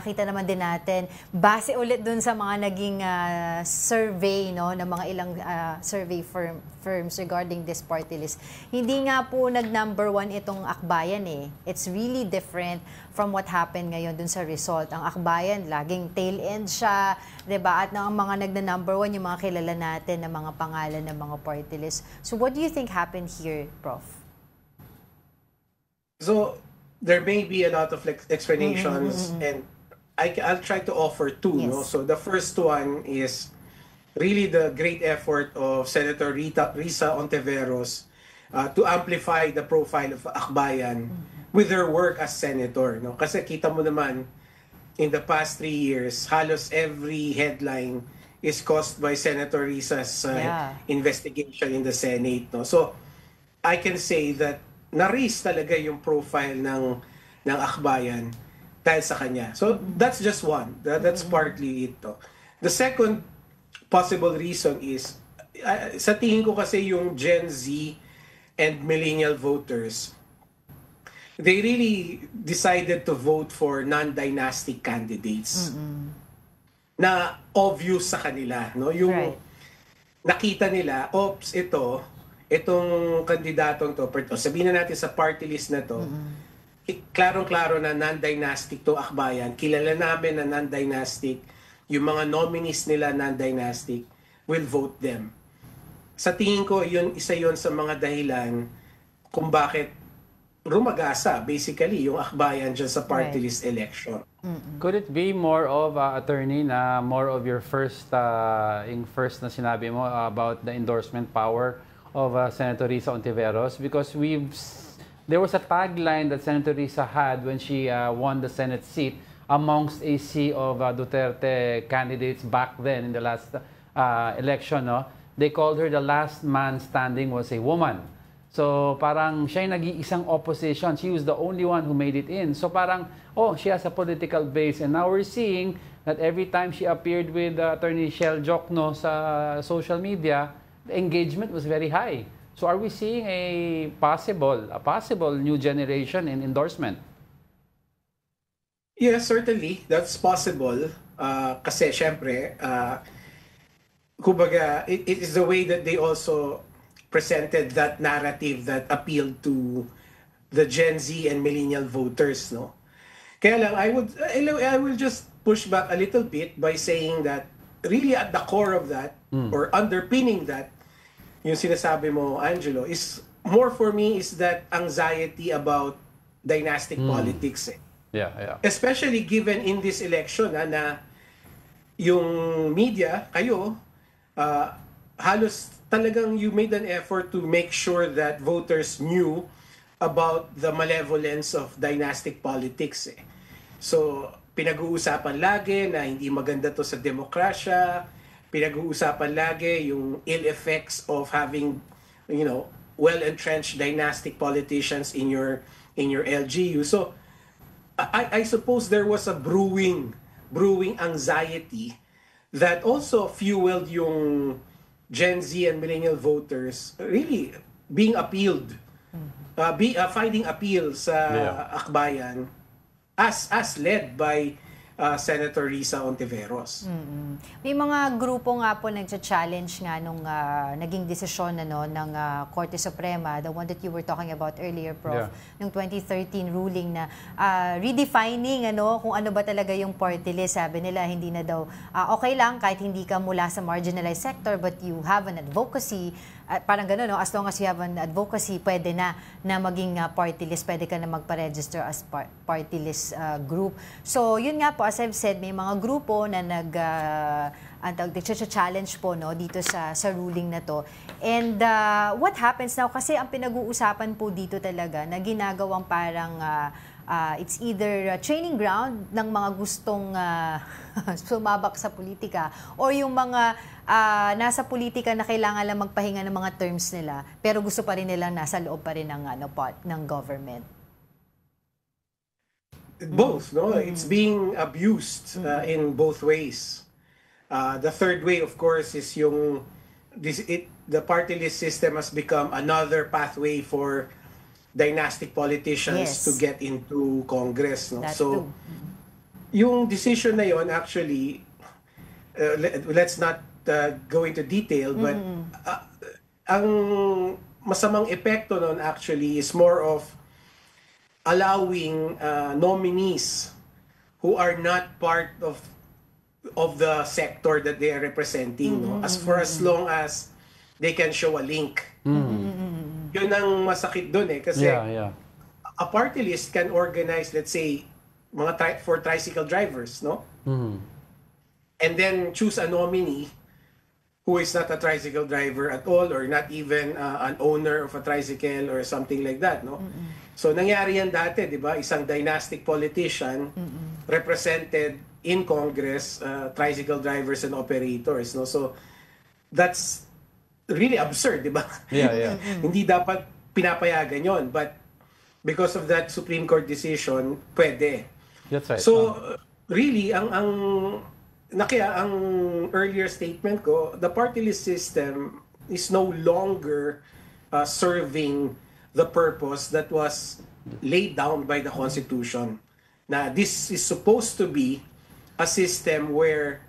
nakita naman din natin, base ulit dun sa mga naging survey, no, ng mga ilang survey firms regarding this party list. Hindi nga po nag-number 1 itong Akbayan eh. It's really different from what happened ngayon dun sa result. Ang Akbayan, laging tail end siya, 'di ba? At ang mga nagna-number 1 yung mga kilala natin na mga pangalan ng mga party list. So what do you think happened here, Prof? So there may be a lot of explanations, and I'll try to offer two. Yes. No? So the first one is really the great effort of Senator Risa Ontiveros to amplify the profile of Akbayan with her work as senator. No? Kasi kita mo naman, in the past 3 years, halos every headline is caused by Senator Risa's investigation in the Senate. No? So I can say that na-raise talaga yung profile ng Akbayan dahil sa kanya. So that's just one. That's partly it. The second possible reason is, sa tingin ko kasi yung Gen Z and millennial voters, they really decided to vote for non-dynastic candidates na obvious sa kanila. No? Yung nakita nila, oops, itong kandidatong to, sabihin na natin sa party list na to, klarong-klaro na non-dynastic to Akbayan, kilala namin na non-dynastic, yung mga nominees nila non-dynastic, will vote them. Sa tingin ko, isa yun sa mga dahilan kung bakit rumagasa, basically, yung Akbayan dyan sa party list election. Could it be more of, attorney, na more of your first na sinabi mo about the endorsement power of Senator Risa Ontiveros, because there was a tagline that Senator Risa had when she won the Senate seat amongst a sea of Duterte candidates back then in the last election. No? They called her the last man standing was a woman. So parang siya yung nag-iisang opposition. She was the only one who made it in. So parang, she has a political base. And now we're seeing that every time she appeared with Attorney Shell Jokno sa social media, the engagement was very high. So are we seeing a possible new generation in endorsement? Yes, certainly. That's possible. Kasi syempre, kumbaga, it is the way that they also presented that narrative that appealed to the Gen Z and millennial voters, no? Kaya lang, I will just push back a little bit by saying that really at the core of that, or underpinning that, yung sinasabi mo, Angelo, is more for me is that anxiety about dynastic politics. Yeah. Especially given in this election na yung media, kayo, halos talagang you made an effort to make sure that voters knew about the malevolence of dynastic politics. So, pinag-uusapan lagi na hindi maganda to sa demokrasya, pinag-uusapan lagi yung ill effects of having, well-entrenched dynastic politicians in your LGU. So, I suppose there was a brewing anxiety that also fueled yung Gen Z and millennial voters really being appealed, finding appeal sa Akbayan as led by Senator Risa Ontiveros. May mga grupo nga po nagcha-challenge nga nung naging desisyon ng Korte Suprema, the one that you were talking about earlier, Prof, nung 2013 ruling na redefining kung ano ba talaga yung party list. Sabi nila hindi na daw okay lang kahit hindi ka mula sa marginalized sector but you have an advocacy. Parang gano'n, no? As long as you have an advocacy, pwede na maging party list, pwede ka na magpa-register as party list group. So, yun nga po, as I've said, may mga grupo na nag-challenge po dito sa ruling na to. And what happens now, kasi ang pinag-uusapan po dito talaga, na ginagawang parang it's either training ground ng mga gustong sumabak sa politika or yung mga nasa politika na kailangan lang magpahinga ng mga terms nila pero gusto pa rin nila nasa loob pa rin ng government. Both, no? It's being abused in both ways. The third way, of course, is the party list system has become another pathway for dynastic politicians to get into Congress. No? That so, yung decision na yon actually, let's not go into detail, but ang masamang epekto nun actually is more of allowing nominees who are not part of the sector that they are representing, no? As for as long as they can show a link. Yun ang masakit dun kasi a party list can organize, let's say, for tricycle drivers, no? And then choose a nominee who is not a tricycle driver at all, or not even an owner of a tricycle or something like that, no? So nangyari yan dati, di ba? Isang dynastic politician represented in Congress tricycle drivers and operators, no? So that's really absurd, di ba? Hindi dapat pinapayagan yon, but because of that Supreme Court decision, pwede. That's right. So really, ang earlier statement ko, the party list system is no longer serving the purpose that was laid down by the Constitution. Na this is supposed to be a system where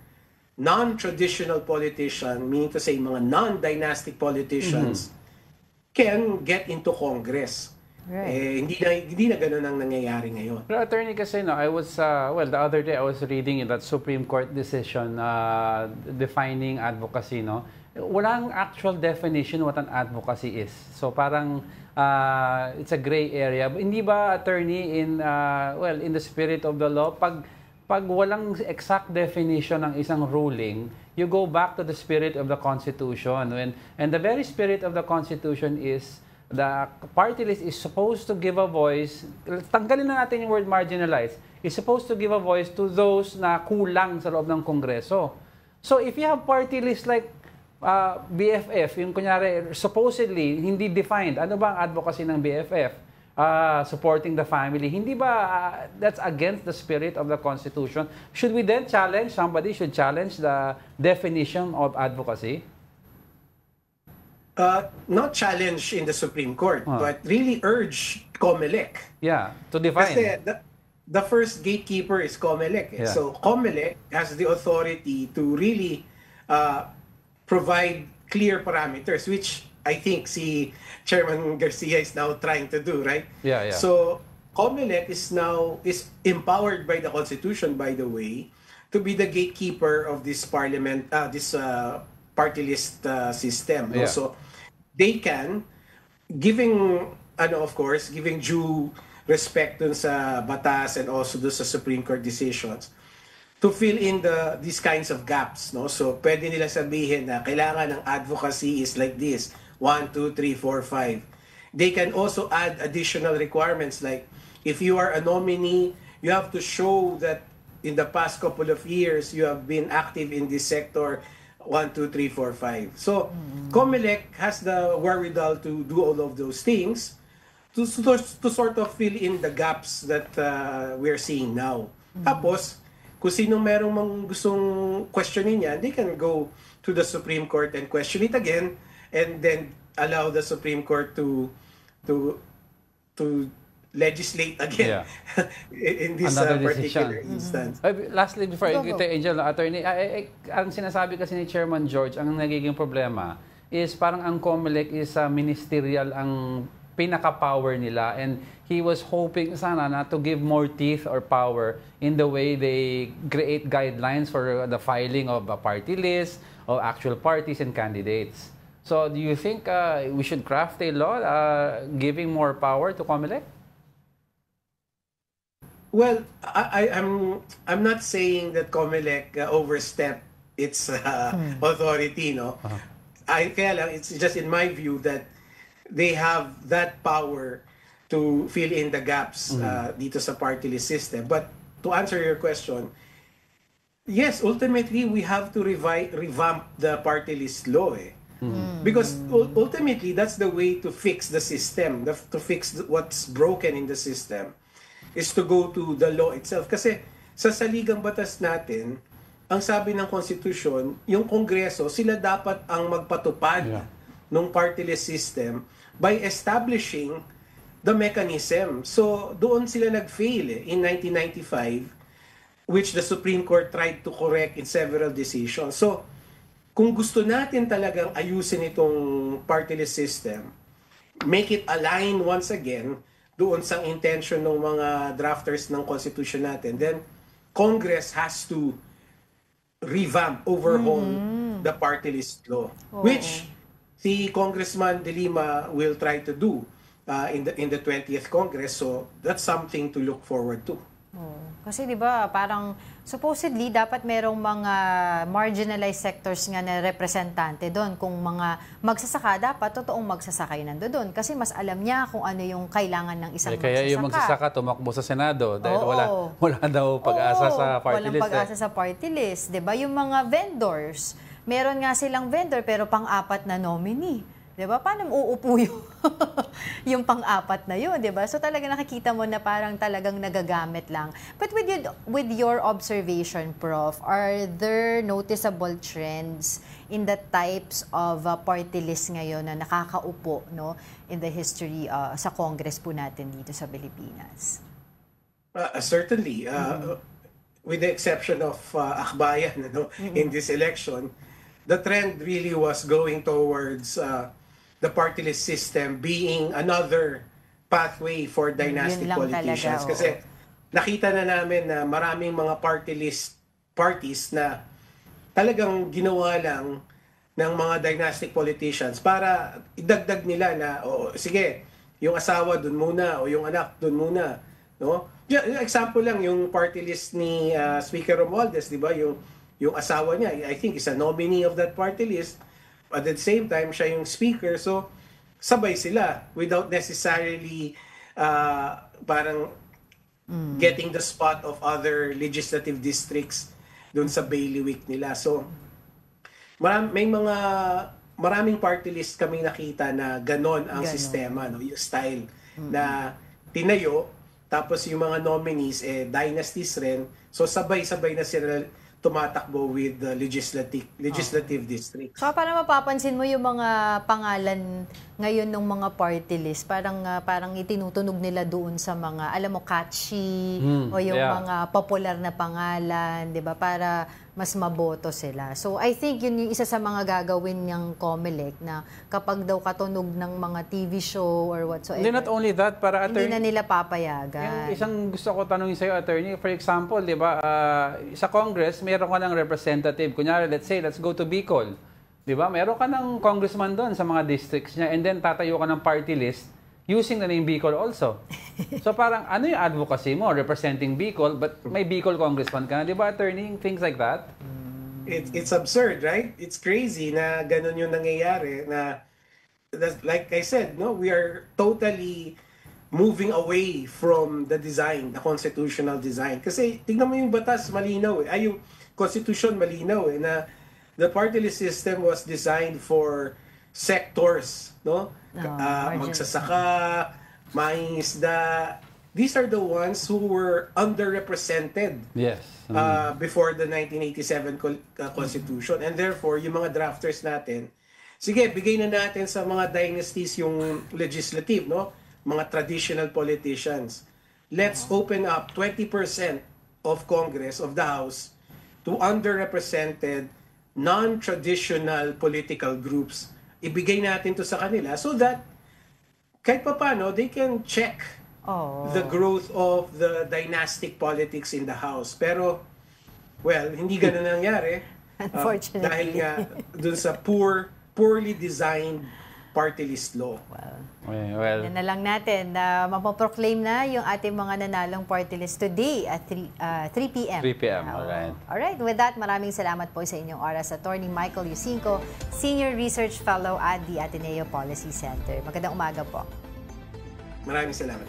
non-traditional politicians, meaning to say mga non-dynastic politicians, can get into Congress. Right. Hindi na ganun ang nangyayari ngayon. Pero attorney, kasi I was, the other day I was reading that Supreme Court decision defining advocacy, no? Walang actual definition what an advocacy is. So parang it's a gray area. Hindi ba, attorney, in the spirit of the law, pag walang exact definition ng isang ruling, you go back to the spirit of the Constitution. And the very spirit of the Constitution is the party list is supposed to give a voice, tanggalin na natin yung word marginalized, is supposed to give a voice to those na kulang sa loob ng Kongreso. So if you have party list like BFF, yung kunyari, supposedly, hindi defined, ano ba ang advocacy ng BFF? Supporting the family. Hindi ba that's against the spirit of the Constitution? Should we then challenge, somebody should challenge the definition of advocacy? Not challenge in the Supreme Court, but really urge COMELEC. To define. Kasi the first gatekeeper is COMELEC. So COMELEC has the authority to really provide clear parameters, which I think si Chairman Garcia is now trying to do, right? So COMELEC is empowered by the Constitution, by the way, to be the gatekeeper of this parliament, this party list system. So they can, giving due respect dun sa batas and also dun sa Supreme Court decisions, to fill in these kinds of gaps, no? So pwede nila sabihin na kailangan ng advocacy is like this, 1, 2, 3, 4, 5. They can also add additional requirements, like if you are a nominee, you have to show that in the past couple of years you have been active in this sector, 1, 2, 3, 4, 5. So COMELEC has the wherewithal to do all of those things to sort of fill in the gaps that we're seeing now. Tapos, kung sinong merong gustong questionin yan, they can go to the Supreme Court and question it again, and then allow the Supreme Court to legislate again in this particular instance. Lastly, before I get to Angel, attorney, ang sinasabi kasi ni Chairman George, ang nagiging problema is parang ang COMELEC is ministerial ang pinaka-power nila, and he was hoping sana na to give more teeth or power in the way they create guidelines for the filing of a party list of actual parties and candidates. So do you think we should craft a law giving more power to COMELEC? Well, I'm not saying that COMELEC overstep its authority, no. Kaya lang, it's just in my view that they have that power to fill in the gaps dito sa party list system. But to answer your question, yes, ultimately we have to revamp the party list law, because ultimately that's the way to fix the system, to fix what's broken in the system, is to go to the law itself. Kasi sa saligang batas natin, ang sabi ng Constitution, yung Kongreso, sila dapat ang magpatupad ng party list system by establishing the mechanism. So doon sila nag-fail in 1995 which the Supreme Court tried to correct in several decisions. So, kung gusto natin talagang ayusin itong party list system, make it align once again doon sa intention ng mga drafters ng Constitution natin, then Congress has to revamp, overhaul the party list law, which si Congressman De Lima will try to do in the 20th Congress. So that's something to look forward to. Kasi 'di ba, parang supposedly dapat merong mga marginalized sectors nga na representante doon. Kung mga magsasaka, dapat totoong magsasakay nandoon kasi mas alam niya kung ano yung kailangan ng isang kaya magsasaka. yung magsasaka tumakbo sa Senado dahil wala daw pag-asa sa party walang list. pag-asa sa party list, 'di ba? Yung mga vendors, meron nga silang vendor pero pang-apat na nominee. 'Di ba? Paano uupo yung pang-apat na 'yun, 'di ba? So talaga nakikita mo na parang talagang nagagamit lang. But with your observation, Prof, are there noticeable trends in the types of party list ngayon na nakakaupo, no, in the history sa Congress po natin dito sa Pilipinas? Certainly, with the exception of Akbayan, in this election, the trend really was going towards the party list system being another pathway for dynastic politicians. Kasi nakita na namin na maraming mga party list parties na talagang ginawa lang ng mga dynastic politicians para idagdag nila na, sige, yung asawa dun muna o yung anak dun muna. No? Example lang, yung party list ni Speaker Romualdez, di ba? Yung asawa niya, I think, is a nominee of that party list. At the same time, siya yung speaker. So, sabay sila without necessarily parang getting the spot of other legislative districts dun sa bailiwick nila. So, maraming party list kaming nakita na ganon ang sistema, no? Yung style na tinayo, tapos yung mga nominees, dynasties rin. So, sabay-sabay na sila tumatakbo with the legislative district. So para mapapansin mo yung mga pangalan ngayon ng mga party list, parang itinutunog nila doon sa mga, alam mo, catchy o yung mga popular na pangalan, 'di ba? Para mas maboto sila. So I think yun yung isa sa mga gagawin ng COMELEC na kapag daw katunog ng mga TV show or whatsoever. Hindi, not only that, para attorney, hindi na nila papayagan. Yung isang gusto ko tanongin sa iyo, attorney, for example, 'di ba, sa Congress, meron ka ng representative. Kunyari, let's go to Bicol. 'Di ba? Meron ka ng congressman doon sa mga districts niya, and then tatayo ka ng party list using the name Bicol also. So parang ano yung advocacy mo, representing Bicol, but may Bicol congressman ka na, 'di ba, attorney? Things like that. It's absurd, right? It's crazy na ganun yung nangyayari na, like I said, no, we are totally moving away from the design, the constitutional design. Kasi tingnan mo yung batas, malinaw yung constitution malinaw na the party list system was designed for sectors, no? Magsasaka, mangingisda. These are the ones who were underrepresented before the 1987 Constitution. And therefore, yung mga drafters natin, sige, bigay na natin sa mga dynasties yung legislative, no? Mga traditional politicians. Let's open up 20% of Congress, of the House, to underrepresented, non-traditional political groups. Ibigay natin to sa kanila so that kahit pa paano, they can check the growth of the dynastic politics in the House. Pero, well, hindi ganun nangyari. Unfortunately. Dahil nga dun sa poorly designed party list law. Well, yan na lang natin. Mapoproclaim na yung ating mga nanalong party list today at 3 p.m. 3 p.m. Alright. Alright, with that, maraming salamat po sa inyong oras. Attorney Michael Yusinko, Senior Research Fellow at the Ateneo Policy Center. Magandang umaga po. Maraming salamat.